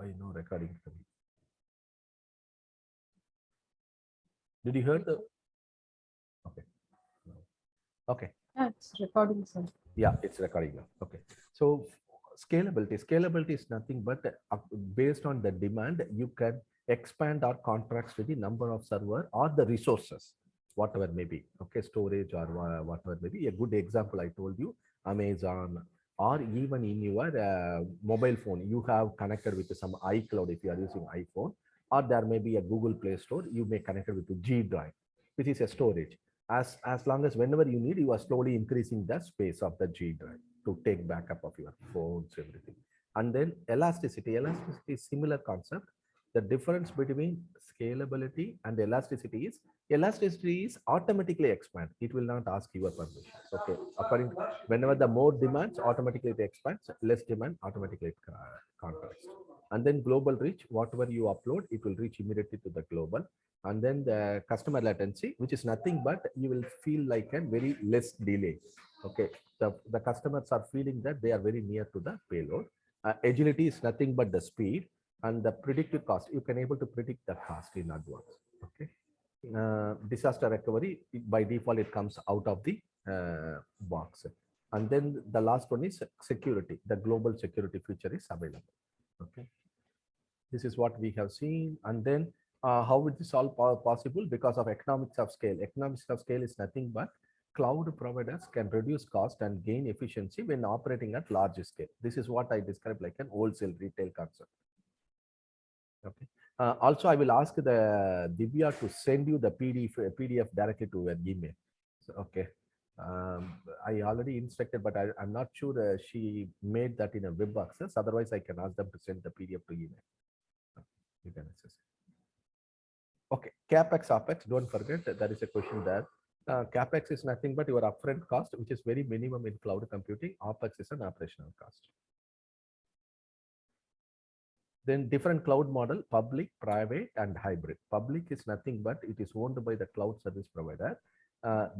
Why no recording? Did you hear the? Okay. Okay. Yeah, it's recording, sir. Yeah, it's recording now. Okay. So scalability. Scalability is nothing but based on the demand, you can expand our contracts to the number of server or the resources, whatever may be. Okay, storage or whatever may be. A good example I told you, Amazon, or even in your mobile phone, you have connected with some iCloud if you are using iPhone, or there may be a Google Play Store, you may connect it with the G Drive, which is a storage. As long as whenever you need, you are slowly increasing the space of the G drive to take backup of your phones, everything. And then elasticity is similar concept. The difference between scalability and elasticity is automatically expand. It will not ask your permissions. Okay, according to whenever the more demands, automatically it expands. Less demand, automatically it contracts. And then global reach, whatever you upload, it will reach immediately to the global. And then the customer latency, which is nothing but you will feel like a very less delay. Okay, the customers are feeling that they are very near to the payload. Agility is nothing but the speed, and the predictive cost, you can able to predict the cost in advance. Okay, disaster recovery, by default it comes out of the box. And then the last one is security. The global security feature is available. Okay, this is what we have seen. And then how is this all possible? Because of economics of scale. Economics of scale is nothing but cloud providers can reduce cost and gain efficiency when operating at large scale. This is what I described like an wholesale retail concept. Okay. Also, I will ask the Divya to send you the PDF directly to your email. So, okay. I already instructed, but I'm not sure she made that in a web access. Otherwise, I can ask them to send the PDF to email. You can access it. Okay, CapEx, OpEx, don't forget that there is a question there. CapEx is nothing but your upfront cost, which is very minimum in cloud computing. OpEx is an operational cost. Then different cloud model, public, private, and hybrid. Public is nothing but it is owned by the cloud service provider.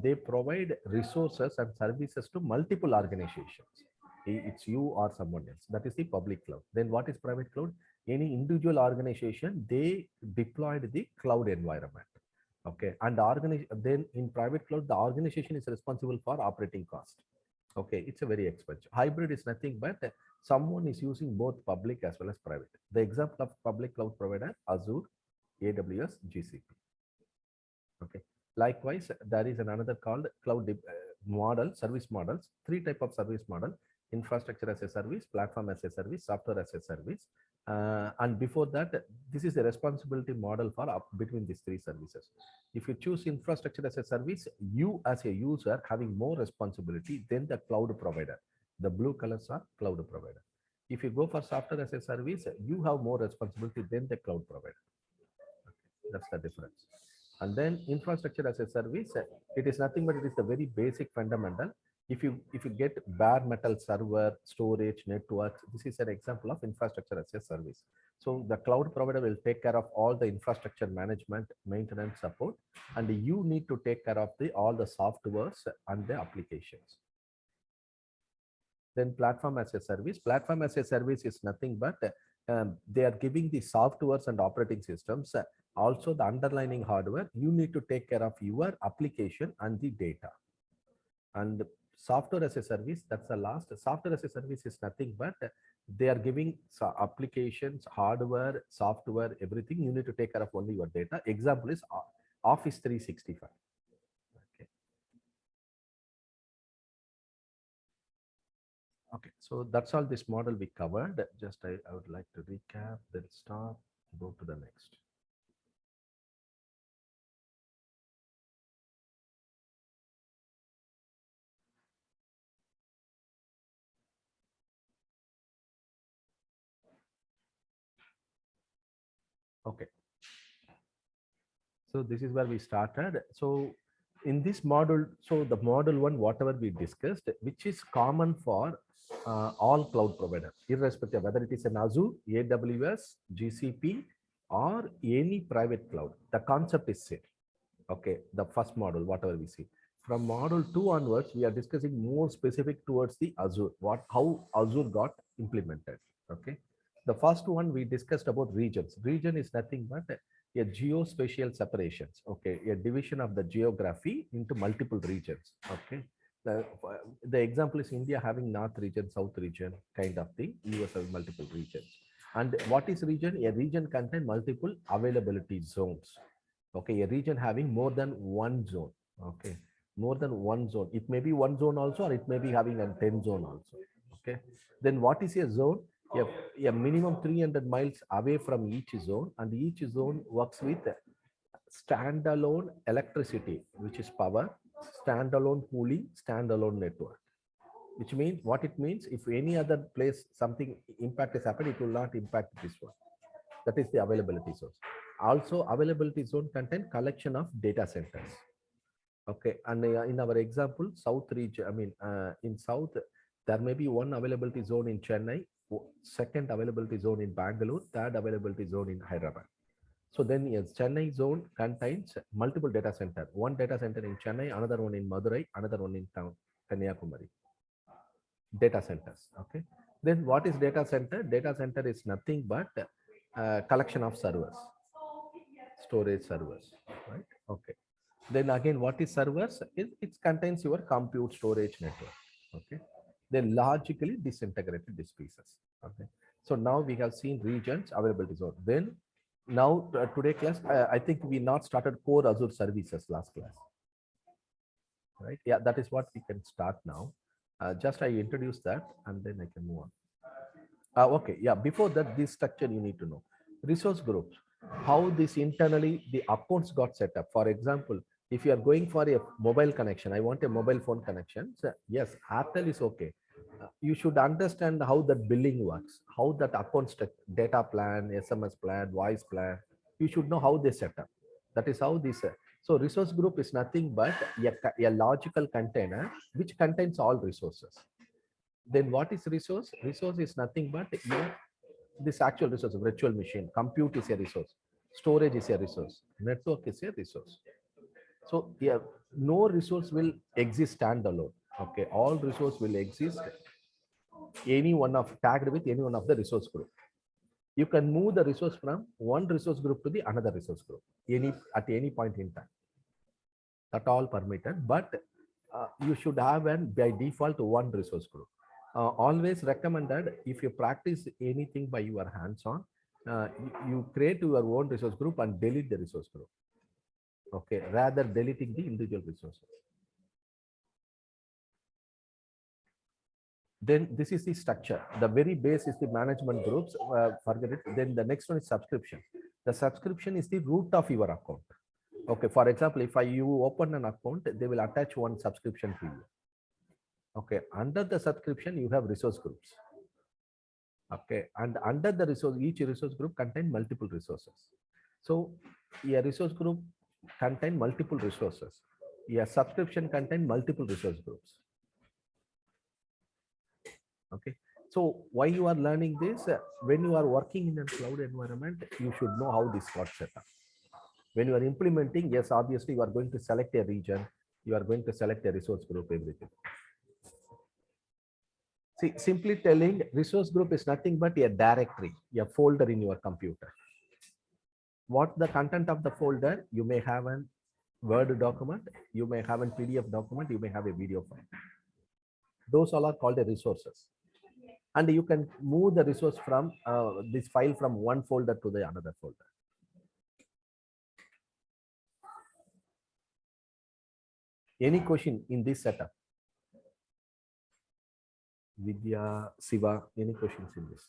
They provide resources and services to multiple organizations. It's you or someone else. That is the public cloud. Then what is private cloud? Any individual organization, they deployed the cloud environment. Okay, and then in private cloud, the organization is responsible for operating cost. Okay, it's a very expensive. Hybrid is nothing but someone is using both public as well as private. The example of public cloud provider, Azure, AWS, GCP. Okay. Likewise, there is another called cloud model, service models, 3 type of service model: infrastructure as a service, platform as a service, software as a service. And before that, this is a responsibility model for between these 3 services. If you choose infrastructure as a service, you as a user having more responsibility than the cloud provider. The blue colors are cloud provider. If you go for software as a service, you have more responsibility than the cloud provider. Okay. That's the difference. And then infrastructure as a service, it is nothing but it is the very basic fundamental. If you get bare metal server, storage, networks, this is an example of infrastructure as a service. So the cloud provider will take care of all the infrastructure management, maintenance, support, and you need to take care of all the softwares and the applications. Then platform as a service. Platform as a service is nothing but they are giving the softwares and operating systems. Also the underlying hardware, you need to take care of your application and the data. And software as a service, that's the last. Software as a service is nothing but they are giving applications, hardware, software, everything. You need to take care of only your data. Example is Office 365. Okay. Okay, so that's all this model we covered. Just I would like to recap, then stop, go to the next. Okay. So this is where we started. So in this model, so the model 1, whatever we discussed, which is common for all cloud providers, irrespective whether it is an Azure, AWS, GCP, or any private cloud. The concept is same. Okay, the first model, whatever we see. From model 2 onwards, we are discussing more specific towards the Azure, how Azure got implemented. Okay. The first one we discussed about regions. Region is nothing but a geospatial separations. Okay, a division of the geography into multiple regions. Okay, the example is India having north region, south region kind of thing. US has multiple regions. And what is region? A region contains multiple availability zones. Okay, a region having more than one zone. Okay, more than one zone. It may be one zone also, or it may be having a 10 zone also. Okay, then what is a zone? A minimum 300 miles away from each zone, and each zone works with standalone electricity, which is power, standalone cooling, standalone network. Which means what it means, if any other place something impact is happening, it will not impact this one. That is the availability source. Also, availability zone contain collection of data centers. Okay, and in our example, South region, I mean, in South, there may be one availability zone in Chennai, second availability zone in Bangalore, third availability zone in Hyderabad. So then, yes, Chennai zone contains multiple data center. One data center in Chennai, another one in Madurai, another one in town Kanyakumari. Data centers. Okay. Then what is data center? Data center is nothing but collection of servers, storage servers, right? Okay. Then again, what is servers? It contains your compute storage network. Okay. Then logically disintegrated these pieces. Okay. So now we have seen regions, availability zone. Then now today class, I think we not started core Azure services last class, right? Yeah, that is what we can start now. Just I introduce that and then I can move on. Okay, yeah, before that, this structure you need to know. Resource groups, how this internally the accounts got set up. For example, if you are going for a mobile connection, I want a mobile phone connection. So yes, Airtel is okay. You should understand how that billing works, how that account data plan, SMS plan, voice plan. You should know how they set up. That is how this. So resource group is nothing but a logical container which contains all resources. Then what is resource? Resource is nothing but this actual resource, virtual machine, compute is a resource, storage is a resource, network is a resource. So yeah, no resource will exist standalone. Okay, all resource will exist any one of tagged with any one of the resource group. You can move the resource from one resource group to the another resource group at any point in time. That all permitted, but you should have an by default one resource group. Always recommended, if you practice anything by your hands on, you create your own resource group and delete the resource group. Okay, rather deleting the individual resources. Then this is the structure. The very base is the management groups. Forget it. Then the next one is subscription. The subscription is the root of your account. Okay, for example, if you open an account, they will attach one subscription to you. Okay, under the subscription, you have resource groups. Okay, and under the resource, each resource group contain multiple resources. So a resource group contain multiple resources. A subscription contain multiple resource groups. Okay, so why you are learning this? When you are working in a cloud environment, you should know how this got set up. When you are implementing, yes, obviously you are going to select a region, you are going to select a resource group, everything. See, simply telling, resource group is nothing but a directory, a folder in your computer. What the content of the folder? You may have an Word document, you may have a PDF document, you may have a video file. Those all are called the resources. And you can move the resource from this file from one folder to the another folder. Any question in this setup? Vidya, Siva, any questions in this?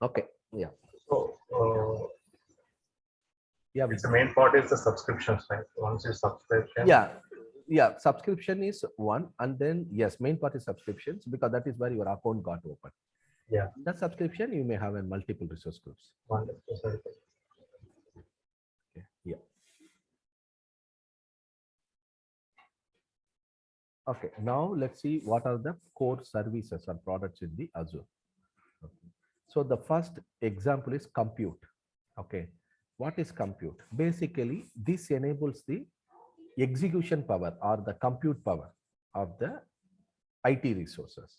Okay, yeah. So, yeah, it's the main part is the subscriptions, right? Once you subscription. Yeah, subscription is one, and then yes, main part is subscriptions because that is where your account got open. Yeah. That subscription, you may have in multiple resource groups. Okay, yeah. Okay, now let's see what are the core services or products in the Azure. Okay. So the first example is compute. Okay, what is compute? Basically, this enables the execution power or the compute power of the IT resources.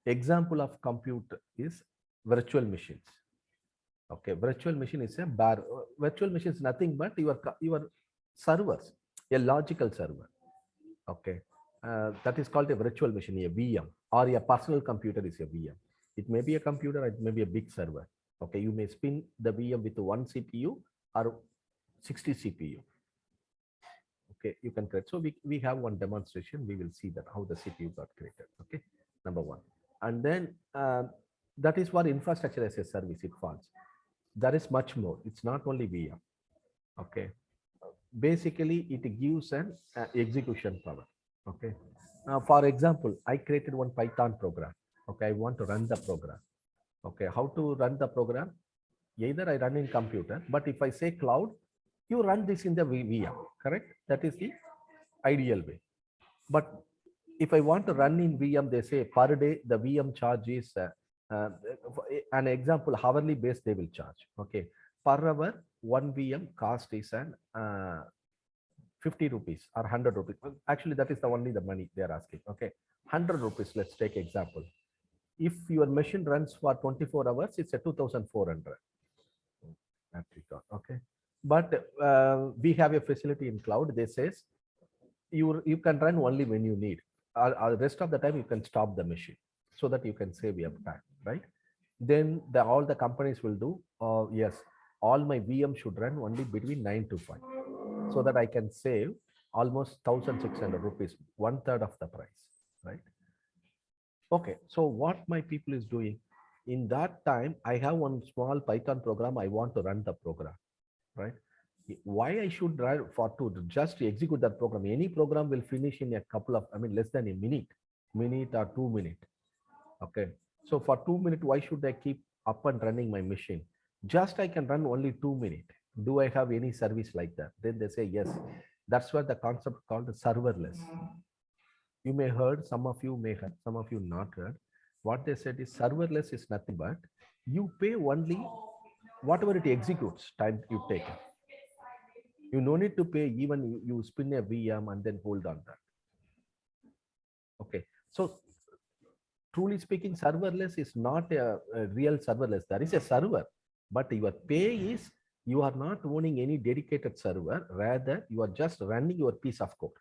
Example of compute is virtual machines. Okay, virtual machine is a virtual machine is nothing but your servers, a logical server. Okay, that is called a virtual machine, a VM, or a personal computer is a VM. It may be a computer, it may be a big server. Okay, you may spin the VM with one CPU or 60 CPU. Okay, you can create. So we have one demonstration. We will see that how the CPU got created. Okay, number one. And then that is for infrastructure as a service, it falls. There is much more. It's not only VM. Okay, basically it gives an execution power. Okay, for example, I created one Python program. Okay, I want to run the program. Okay, how to run the program? Either I run in computer, but if I say cloud, you run this in the VM, correct? That is the ideal way. But if I want to run in VM, they say per day the VM charge is uh, an example, hourly base they will charge. Okay, per hour one VM cost is an 50 rupees or 100 rupees. Actually, that is the only the money they are asking. Okay, 100 rupees. Let's take example. If your machine runs for 24 hours, it's a 2,400. Okay, but we have a facility in cloud. They says you can run only when you need. The rest of the time you can stop the machine so that you can save your time, right? Then all the companies will do. Yes, all my VM should run only between 9 to 5, so that I can save almost 1,600 rupees, 1/3 of the price, right? Okay, so what my people is doing in that time, I have one small Python program. I want to run the program, right? Why I should run for to just execute that program? Any program will finish in a couple of, I mean, less than a minute or 2 minutes. Okay, so for 2 minutes, why should I keep up and running my machine? Just I can run only 2 minutes. Do I have any service like that? Then they say yes. That's what the concept called serverless. You may heard, some of you may have, some of you not heard. What they said is serverless is nothing but you pay only whatever it executes, time you take. You no need to pay even you spin a VM and then hold on that. Okay, so truly speaking, serverless is not a real serverless. There is a server, but your pay is you are not owning any dedicated server. Rather, you are just running your piece of code,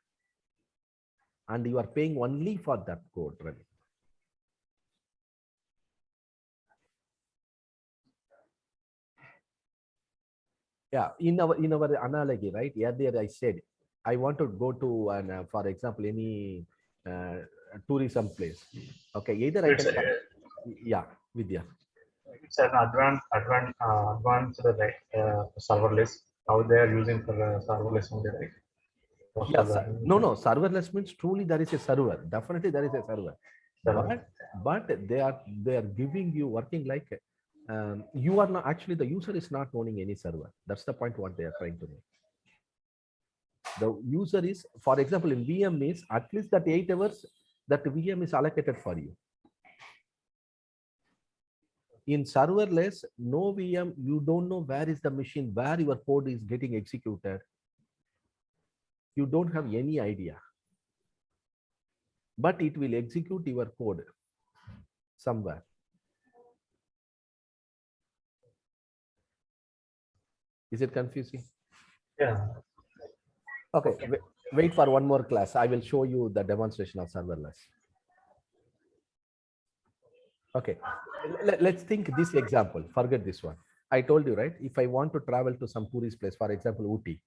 and you are paying only for that code running. Yeah, in our analogy, right? Earlier I said I want to go to an for example any tourism place. Okay, either I It's can a, yeah, Vidya. it's an advanced like serverless. How they are using for serverless only, right? Most of Yes, the no, serverless means truly there is a server. Definitely there is a server, server. but they are giving you working like you are not actually the user is not owning any server. That's the point what they are trying to make. The user is, for example, in VM means at least that 8 hours that VM is allocated for you. In serverless, no VM, you don't know where is the machine, where your code is getting executed. You don't have any idea, but it will execute your code somewhere. Is it confusing? Yeah. Okay, wait for one more class. I will show you the demonstration of serverless. Okay, let's think this example. Forget this one. I told you, right? If I want to travel to some tourist place, for example, Ooty,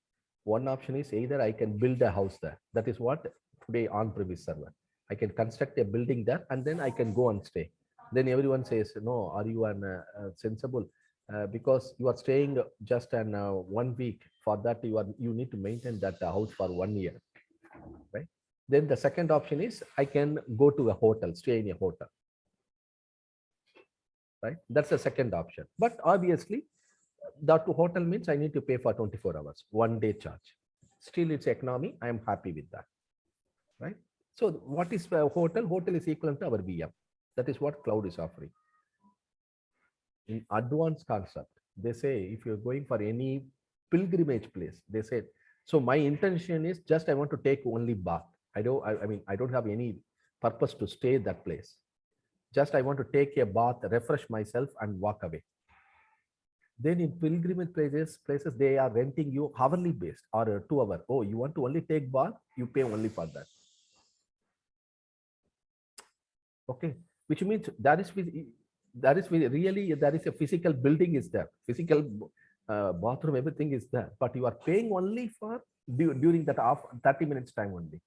one option is either I can build a house there. That is what today on-premise server. I can construct a building there and then I can go and stay. Then everyone says, no, are you an sensible? Because you are staying just an 1 week. For that, you need to maintain that house for 1 year, right? Then the second option is I can go to a hotel, stay in a hotel, right? That's the second option. But obviously, that hotel means I need to pay for 24 hours, 1 day charge. Still, it's economy. I am happy with that, right? So what is a hotel? Hotel is equivalent to our VM. That is what cloud is offering. In advanced concept, they say if you're going for any pilgrimage place, they said, so my intention is just I want to take only bath. I mean, I don't have any purpose to stay that place. Just I want to take a bath, refresh myself, and walk away. Then in pilgrimage places they are renting you hourly based or 2 hour. Oh, you want to only take bath, you pay only for that. Okay, which means really there is a physical building is there, physical bathroom, everything is there, but you are paying only for during that 30 minutes time only.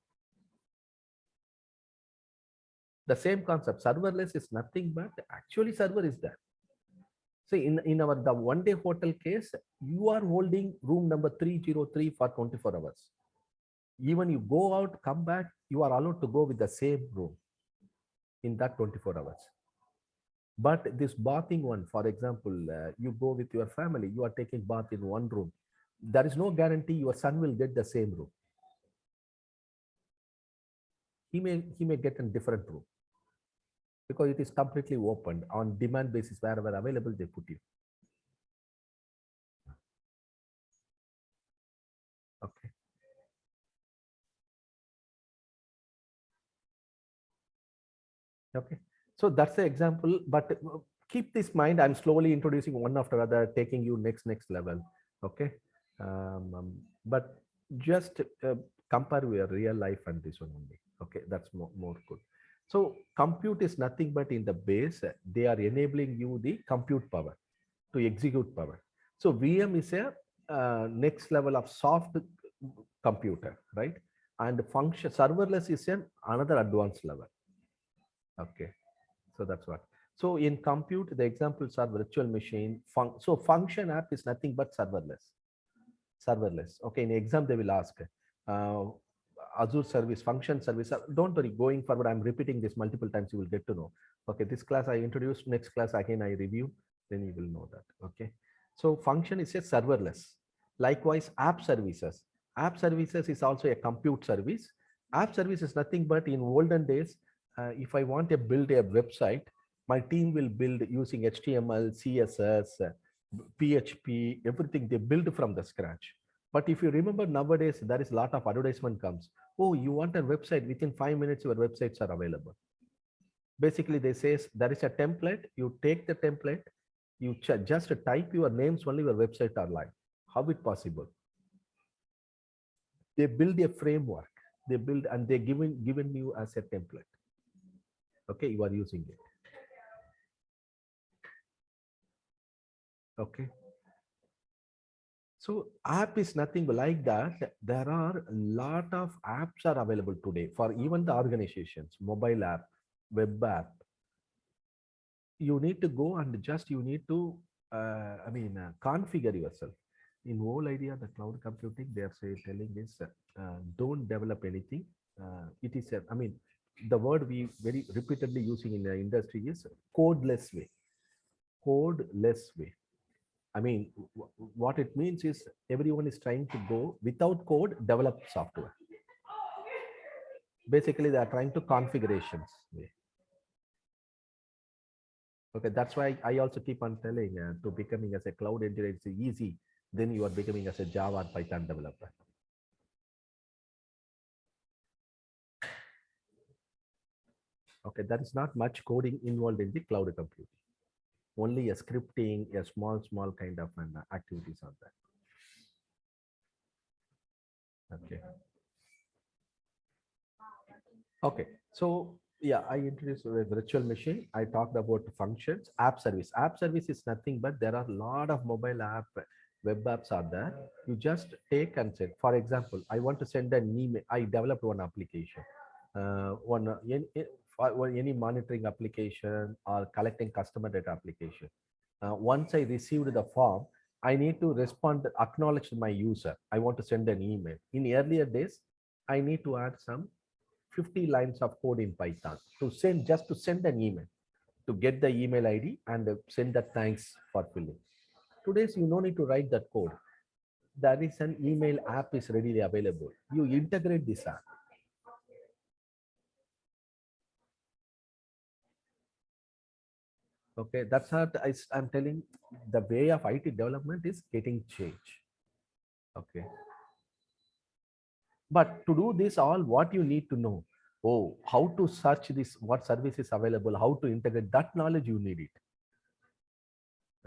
The same concept, serverless is nothing but actually server is there. See, in our the one day hotel case, you are holding room number 303 for 24 hours. Even you go out, come back, you are allowed to go with the same room in that 24 hours. But this bathing one, for example, you go with your family, you are taking bath in one room. There is no guarantee your son will get the same room. He may get a different room because it is completely open on demand basis. Wherever available, they put you. Okay. Okay. So that's the example, but keep this mind. I'm slowly introducing one after other, taking you next level. Okay. But just compare your real life and this one only. Okay, that's more good. So compute is nothing but in the base, they are enabling you the compute power to execute power. So VM is a next level of soft computer, right? And function serverless is another advanced level. Okay, so that's what. So in compute, the examples are virtual machine. So function app is nothing but serverless. Okay, in exam they will ask Azure service, function service. Don't worry, going forward, I'm repeating this multiple times, you will get to know. Okay, this class I introduced, next class again I review, then you will know that. Okay, so function is a serverless. Likewise, app services. App services is also a compute service. App service is nothing but in olden days, if I want to build a website, my team will build using HTML, CSS, PHP, everything they build from the scratch. But if you remember nowadays, there is a lot of advertisement comes. Oh, you want a website, within 5 minutes, your websites are available. Basically, they say there is a template, you take the template, you just type your names, only your website are live. How it possible? They build a framework, they build and they given you as a template. Okay, you are using it. Okay. So app is nothing like that. There are a lot of apps are available today for even the organizations, mobile app, web app. You need to go and just you need to, configure yourself. In whole idea, the cloud computing, they are telling is don't develop anything. It is, the word we very repeatedly using in the industry is codeless way. Codeless way. I mean, what it means is everyone is trying to go without code, develop software. Basically, they are trying to configurations. Okay, that's why I also keep on telling to becoming as a cloud engineer, it's easy. Then you are becoming as a Java or Python developer. Okay, there is not much coding involved in the cloud computing. Only a scripting, a small kind of activities are there. Okay. Okay, so yeah, I introduced a virtual machine. I talked about functions, app service. App service is nothing but there are a lot of mobile app, web apps are there. You just take and send. For example, I want to send an email. I developed one application, any monitoring application or collecting customer data application. Once I received the form, I need to respond, acknowledge my user. I want to send an email. In earlier days, I need to add some 50 lines of code in Python to send, just to send an email, to get the email ID and send the thanks for filling. Today's you no need to write that code. There is an email app is readily available. You integrate this app. Okay, that's what I'm telling. The way of IT development is getting changed. Okay. But to do this all, what you need to know, Oh, how to search this, what service is available, how to integrate, that knowledge you need it.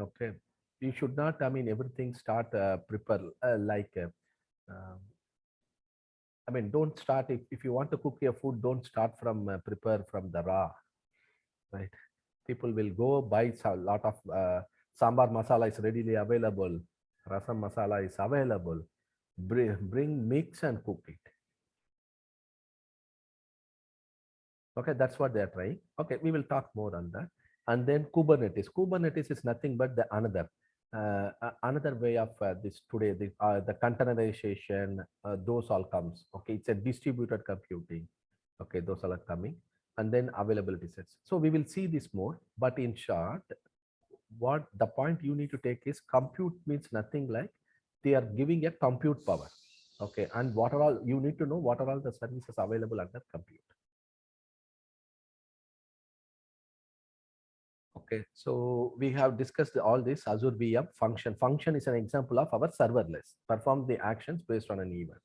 Okay. You should not, I mean, everything start prepare um, I mean, don't start, if you want to cook your food, don't start from prepare from the raw, right? People will go buy a lot of sambar masala is readily available, rasam masala is available. Bring mix and cook it. Okay, that's what they're trying. Okay, we will talk more on that. And then Kubernetes. Kubernetes is nothing but the another way of this today. The containerization, those all comes. Okay, it's a distributed computing. Okay, those all are coming, and then availability sets. So we will see this more. But in short, what the point you need to take is compute means nothing like they are giving a compute power. Okay, and what are all you need to know? What are all the services available under compute? Okay, so we have discussed all this Azure VM function. Function is an example of our serverless. Perform the actions based on an event.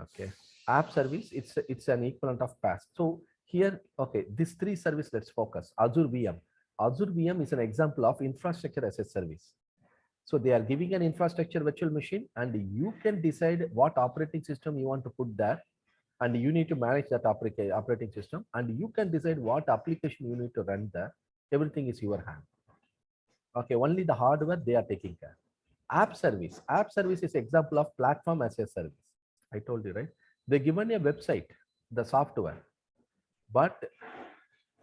Okay, app service, it's an equivalent of PaaS. So here, okay, these three services, let's focus. Azure VM. Azure VM is an example of infrastructure as a service. So they are giving an infrastructure virtual machine, and you can decide what operating system you want to put there, and you need to manage that operating system, and you can decide what application you need to run there. Everything is your hand. Okay, only the hardware they are taking care. App service. App service is example of platform as a service. I told you, right? They given a website, the software, but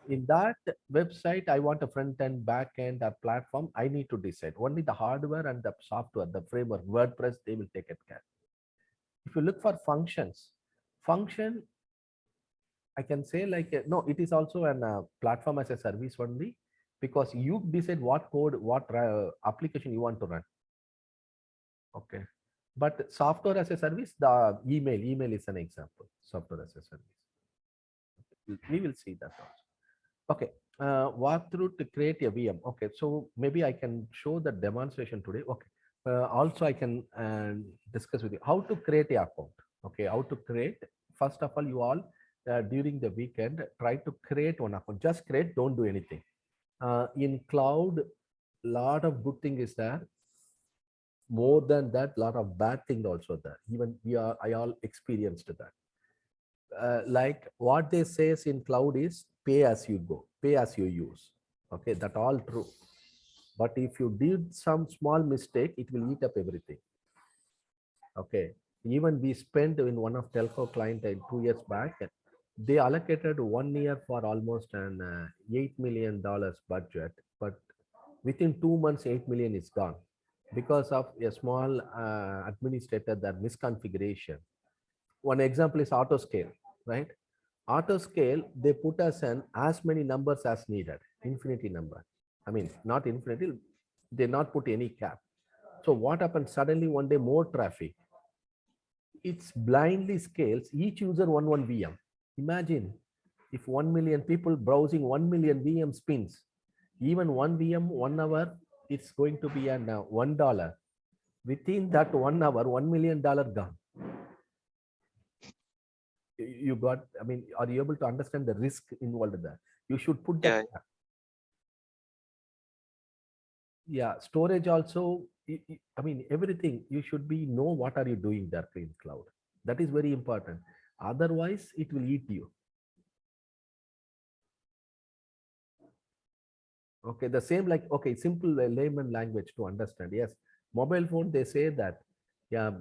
in that website, I want a front end, back end, or platform. I need to decide. Only the hardware and the software, the framework, WordPress, they will take it care. If you look for functions, function, I can say like no, it is also an platform as a service only, because you decide what code, what application you want to run. Okay. But software as a service, the email is an example. Software as a service. We will see that also. Okay. Walk through to create a VM. Okay. So maybe I can show the demonstration today. Okay. Also, I can discuss with you how to create a account. Okay. How to create. First of all, you all during the weekend try to create one account. Just create. Don't do anything. In cloud, lot of good thing is there. More than that, lot of bad thing also there. Even I all experienced that. Like what they says in cloud is pay as you go, pay as you use. Okay, that all true. But if you did some small mistake, it will eat up everything. Okay, even we spent in one of telco client 2 years back, they allocated 1 year for almost an $8 million budget, but within 2 months 8 million is gone because of a small administrator, that misconfiguration. One example is auto scale, right? Auto scale, they put us in as many numbers as needed, infinity number. I mean, not infinity, they not put any cap. So what happened? Suddenly one day more traffic. It's blindly scales each user one VM. Imagine if 1 million people browsing 1 million VM spins, even one VM 1 hour, it's going to be an $1. Within that 1 hour, $1 million gone. You got, I mean, are you able to understand the risk involved there? You should put that. Yeah, storage also, I mean, everything, you should be know what are you doing there in cloud. That is very important. Otherwise, it will eat you. Okay, the same like, okay, simple layman language to understand. Yes, mobile phone, they say that, yeah,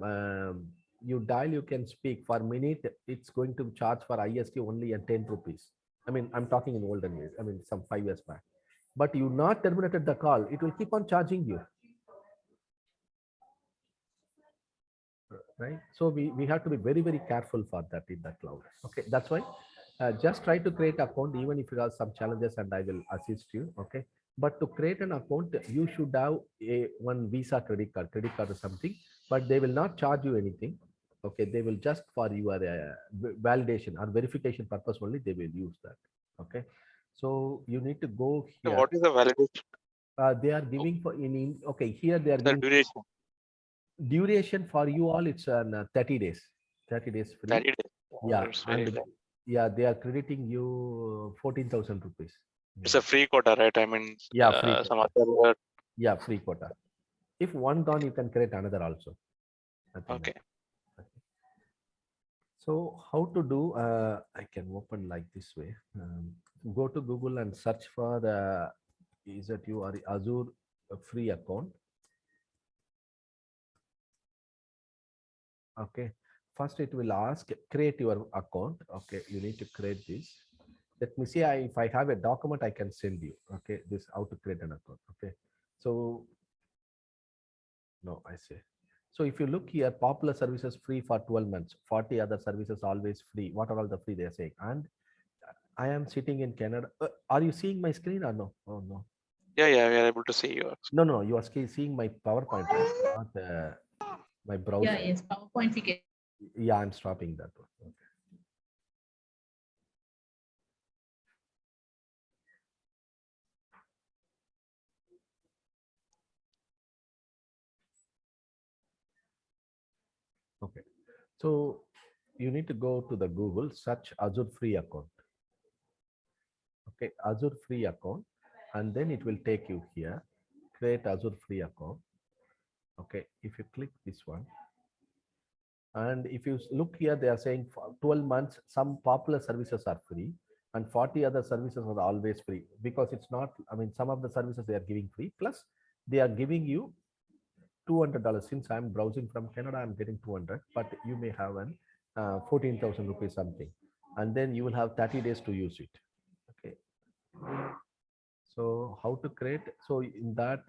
you dial, you can speak for minute, it's going to charge for IST only at 10 rupees. I mean, I'm talking in olden days, I mean, some 5 years back. But you not terminated the call, it will keep on charging you. Right? So we have to be very, very careful for that in the cloud. Okay, that's why just try to create account, even if you have some challenges, and I will assist you. Okay, but to create an account, you should have one Visa credit card or something, but they will not charge you anything. Okay, they will just for your validation or verification purpose only, they will use that. Okay, so you need to go So here. what is the validation? They are giving for okay, here they are The giving duration for you all, it's 30 days. 30 days free. 30 days. Yeah, It's very and long. Yeah, they are crediting you 14,000 rupees. It's a free quota, right? I mean, Yeah, free some quota. other. Yeah, free quota. If one gone, you can create another also. Nothing Okay. like that. Okay. So how to do? I can open like this way. Go to Google and search for the is that you are Azure free account. Okay. First, it will ask create your account. Okay, you need to create this. Let me see. If I have a document, I can send you. Okay, this how to create an account. Okay, so no, I say. So if you look here, popular services free for 12 months, 40 other services always free. What are all the free they are saying? And I am sitting in Canada. Are you seeing my screen or no? Oh no. Yeah, yeah, we are able to see you. No, no, you are seeing my PowerPoint, right? Not my browser. Yeah, yes, PowerPoint we get. Yeah, I'm stopping that one. Okay. Okay. So you need to go to the Google, search Azure free account. Okay, Azure free account, and then it will take you here. Create Azure free account. Okay, if you click this one, and if you look here, they are saying for 12 months, some popular services are free, and 40 other services are always free because it's not. I mean, some of the services they are giving free, plus they are giving you $200. Since I'm browsing from Canada, I'm getting 200, but you may have an 14,000 rupees something, and then you will have 30 days to use it. Okay. So how to create? So in that,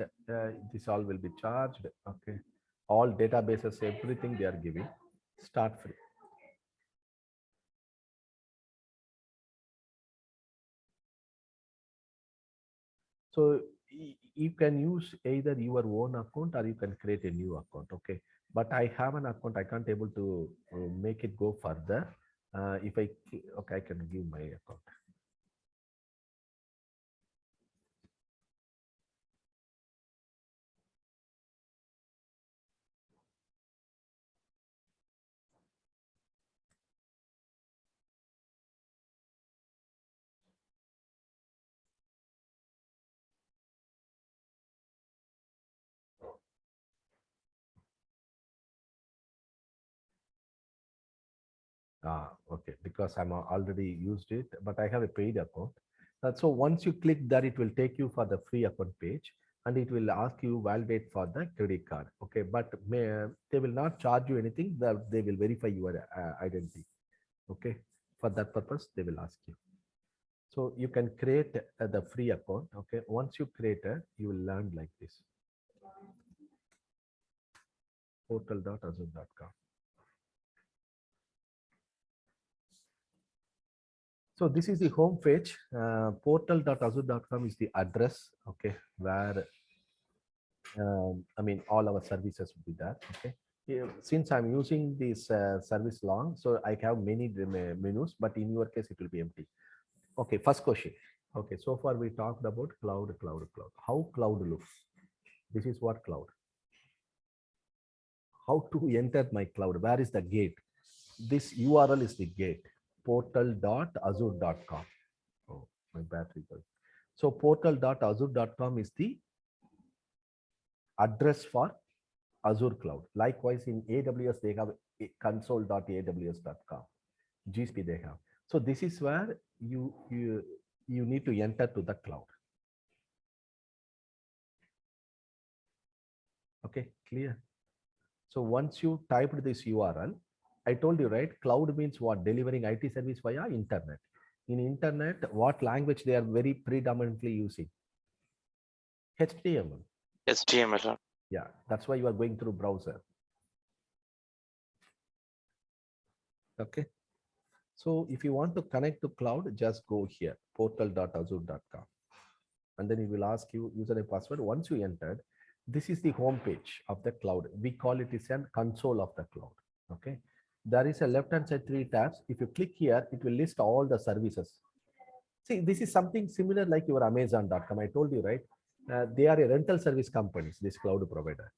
this all will be charged. Okay. All databases, everything they are giving. Start free. So you can use either your own account or you can create a new account. Okay. But I have an account. I can't able to make it go further. If I, okay, I can give my account. Okay, because I'm already used it, but I have a paid account. So once you click that, it will take you for the free account page, and it will ask you validate for the credit card. Okay, but they will not charge you anything. They will verify your identity. Okay, for that purpose, they will ask you. So you can create the free account. Okay, once you create it, you will learn like this. Portal.azure.com. So this is the home page. Portal.azure.com is the address, okay, where I mean all our services will be there. Okay. Yeah, since I'm using this service long, so I have many menus, but in your case it will be empty. Okay, first question. Okay, so far we talked about cloud. How cloud looks. This is what cloud. How to enter my cloud? Where is the gate? This URL is the gate. Portal.azure.com. Oh, my battery goes. So portal.azure.com is the address for Azure Cloud. Likewise, in AWS, they have console.aws.com. GCP they have. So this is where you need to enter to the cloud. Okay, clear. So once you typed this URL, I told you, right? Cloud means what? Delivering IT service via internet. In internet, what language they are very predominantly using? HTML. HTML. Yeah, that's why you are going through browser. Okay. So if you want to connect to cloud, just go here, portal.azure.com. And then it will ask you username password. Once you entered, this is the home page of the cloud. We call it is a console of the cloud. Okay. There is a left-hand side 3 tabs. If you click here, it will list all the services. See, this is something similar like your Amazon.com. I told you, right? They are a rental service companies, this cloud provider.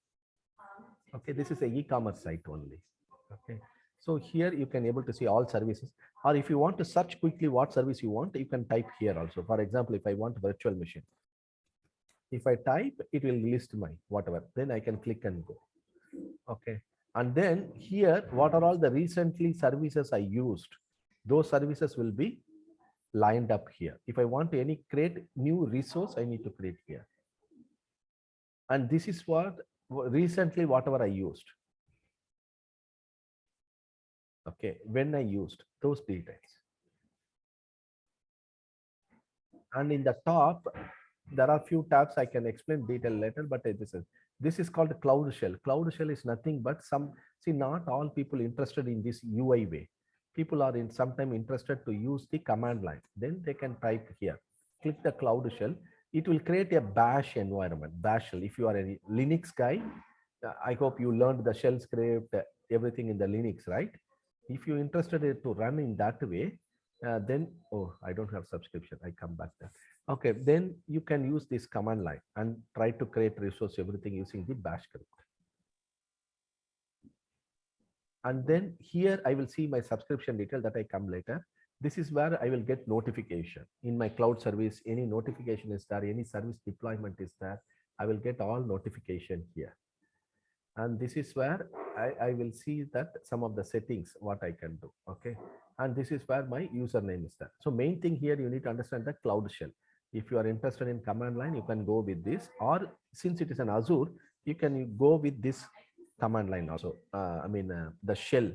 Okay, this is a e-commerce site only. Okay, So here you can able to see all services, or if you want to search quickly what service you want, you can type here also. For example, if I want virtual machine, if I type, it will list my whatever, then I can click and go. Okay. And then here, what are all the recently services I used? Those services will be lined up here. If I want to any create new resource, I need to create here. And this is what recently whatever I used. Okay, when I used those details. And in the top, there are few tabs I can explain detail later, but this is called Cloud Shell. Cloud Shell is nothing but not all people interested in this UI way. People are in sometime interested to use the command line. Then they can type here, click the Cloud Shell. It will create a bash environment, bash shell. If you are a Linux guy, I hope you learned the shell script, everything in the Linux, right? If you're interested to run in that way, then, oh, I don't have subscription. I come back there. Okay, then you can use this command line and try to create resource, everything using the bash script. And then here I will see my subscription detail that I come later. This is where I will get notification in my cloud service. Any notification is there, any service deployment is there, I will get all notification here. And this is where I will see that some of the settings, what I can do. Okay. And this is where my username is there. So main thing here, you need to understand the Cloud Shell. If you are interested in command line, you can go with this, or since it is an Azure, you can go with this command line also. The shell,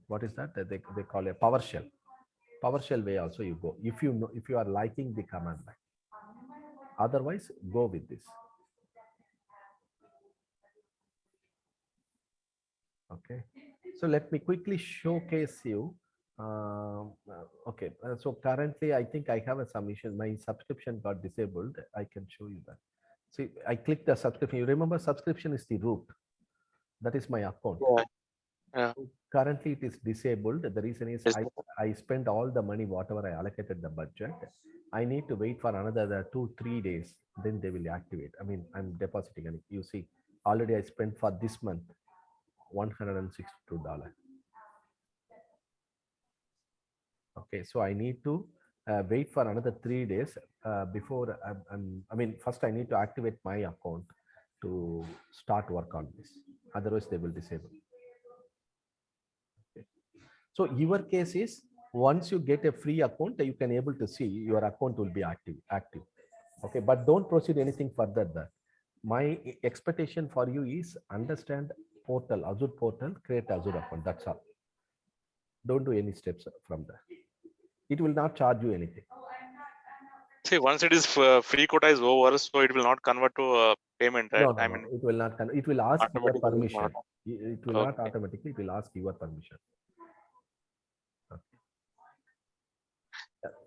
what is that? They call a PowerShell. PowerShell way also you go. If you know, if you are liking the command line, otherwise go with this. Okay, so let me quickly showcase you. Okay, so currently I think I have a submission. My subscription got disabled. I can show you that. See, I click the subscription. You remember subscription is the root. That is my account. Yeah. Currently it is disabled. The reason is Yes. I spent all the money, whatever I allocated the budget. I need to wait for another 2-3 days. Then they will activate. I mean, I'm depositing, and you see, already I spent for this month $162. Okay, so I need to wait for another 3 days before first I need to activate my account to start work on this. Otherwise, they will disable. Okay. So your case is, once you get a free account, you can able to see your account will be active. Okay, but don't proceed anything further there. My expectation for you is understand portal, Azure portal, create Azure account. That's all. Don't do any steps from there. It will not charge you anything. See, once it is free quota is over, so it will not convert to payment, right? No, it will not. It will ask your Automatically permission. not. It will not automatically. It will ask your permission. Okay.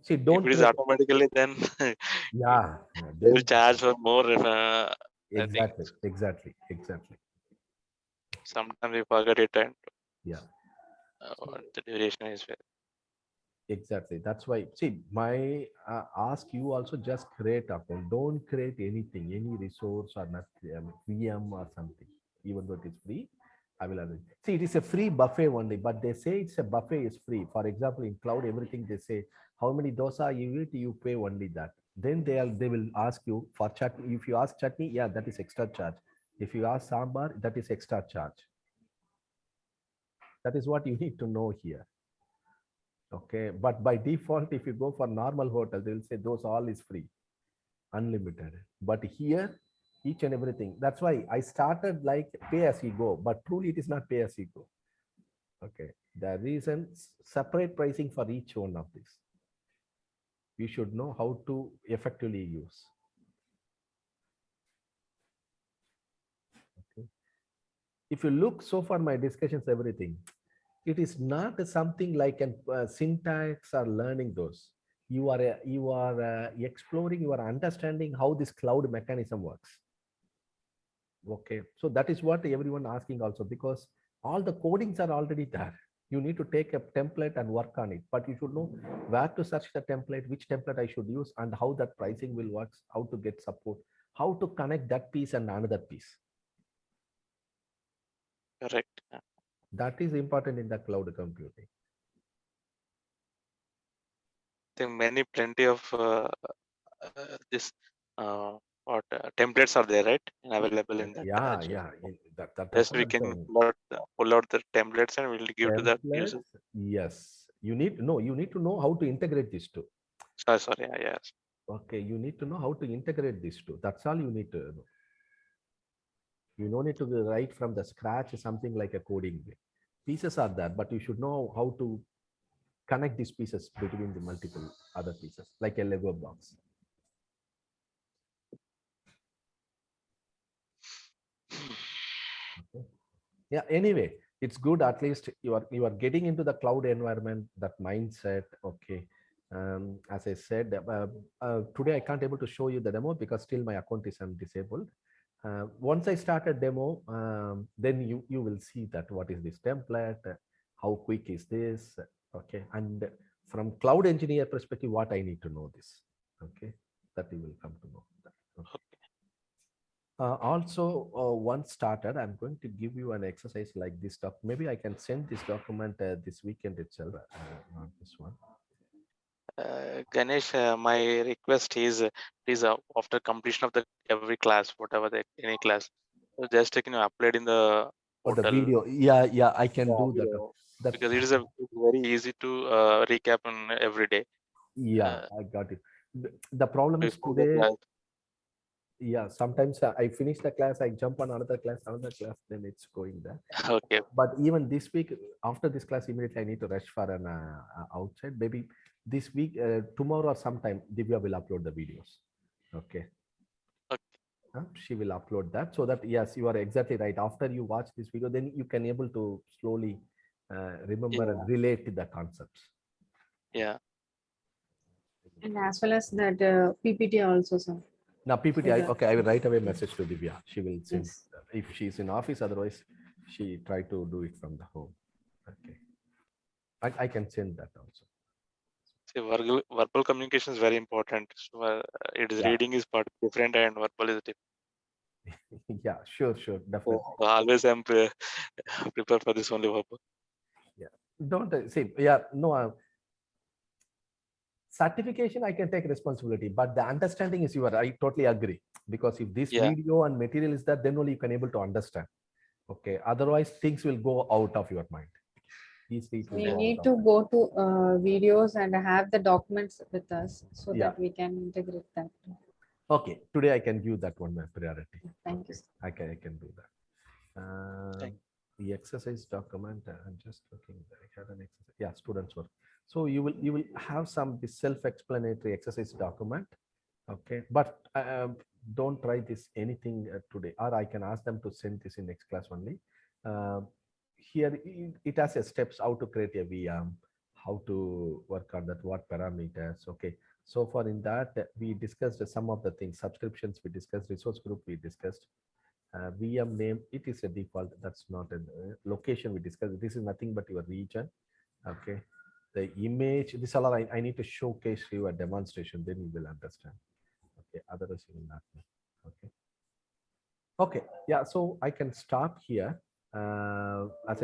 See, If don't. it is automatically, then Yeah. they will charge for more. I think Exactly. sometimes we forget it, and Yeah. the duration is very. Exactly. That's why. See, my ask you also just create account. Don't create anything, any resource or not VM or something. Even though it is free, I will arrange. See, it is a free buffet only, but they say it's a buffet is free. For example, in cloud, everything they say, how many dosa you eat, you pay only that. Then they will ask you for chutney. If you ask chutney, yeah, that is extra charge. If you ask sambar, that is extra charge. That is what you need to know here. Okay, but by default, if you go for normal hotel, they will say those all is free, unlimited. But here, each and everything. That's why I started like pay as you go, but truly it is not pay as you go. Okay, the reason separate pricing for each one of these. You should know how to effectively use. Okay. If you look so far, my discussions, everything, it is not something like a syntax or learning those. You are exploring, you are understanding how this cloud mechanism works. Okay, so that is what everyone asking also, because all the codings are already there. You need to take a template and work on it, but you should know where to search the template, which template I should use, and how that pricing will work, how to get support, how to connect that piece and another piece. Correct. That is important in the cloud computing. I think plenty of this templates are there, right? And available in that. Yeah. That's Just what we I'm can saying. pull out the templates and we'll give to the Templates, user. yes. You need to know how to integrate these two. Sorry, yes. Okay, you need to know how to integrate these two. That's all you need to know. You don't need to write from the scratch something like a coding. Pieces are there, but you should know how to connect these pieces between the multiple other pieces, like a Lego box. Okay. Yeah, anyway, it's good. At least you are getting into the cloud environment, that mindset. Okay. As I said, today I can't able to show you the demo because still my account is disabled. Once I start a demo, then you will see that what is this template, how quick is this, okay, and from cloud engineer perspective, what I need to know this, okay, that you will come to know. Okay. Also, once started, I'm going to give you an exercise like this stuff. Maybe I can send this document this weekend itself, not this one. Ganesh, my request is please after completion of the every class, whatever any class, so just upload in the Or the portal. video, yeah, I can do that. Video, That because it's very easy to recap on every day. yeah, I got it. The problem is Before the today, class. yeah, sometimes I finish the class, I jump on another class, then it's going there. Okay. But even this week, after this class, immediately I need to rush for an outside. Maybe this week, tomorrow or sometime, Divya will upload the videos. Okay. She will upload that, so that yes, you are exactly right. After you watch this video, then you can able to slowly remember and relate the concepts. Yeah. And as well as that PPT also, sir. Now PPT, Okay. I will write away message to Divya. She will send Yes. if she's in office. Otherwise, she try to do it from the home. Okay, I can send that also. See, verbal communication is very important. So, it is reading is part different and verbal is different. Yeah, sure, definitely. So always I'm prepared for this only verbal. Yeah, don't say yeah. No, certification I can take responsibility, but the understanding is your. I totally agree, because if this video and material is there, then only you can able to understand. Okay, otherwise things will go out of your mind. We need to go to videos and have the documents with us so that we can integrate that. Okay, today I can give that one my priority. Thank you. I can do that. The exercise document, I'm just looking. I had an exercise. Yeah, students work. So you will have some self-explanatory exercise document. Okay, but don't try this anything today, or I can ask them to send this in next class only. Here it has a steps how to create a VM, how to work on that, what parameters. Okay, so far in that we discussed some of the things. Subscriptions we discussed, resource group we discussed, VM name, it is a default, that's not a location we discussed. This is nothing but your region. Okay, the image, this all I need to showcase you a demonstration, then you will understand. Okay, otherwise you will not know. Okay, yeah, so I can stop here. As I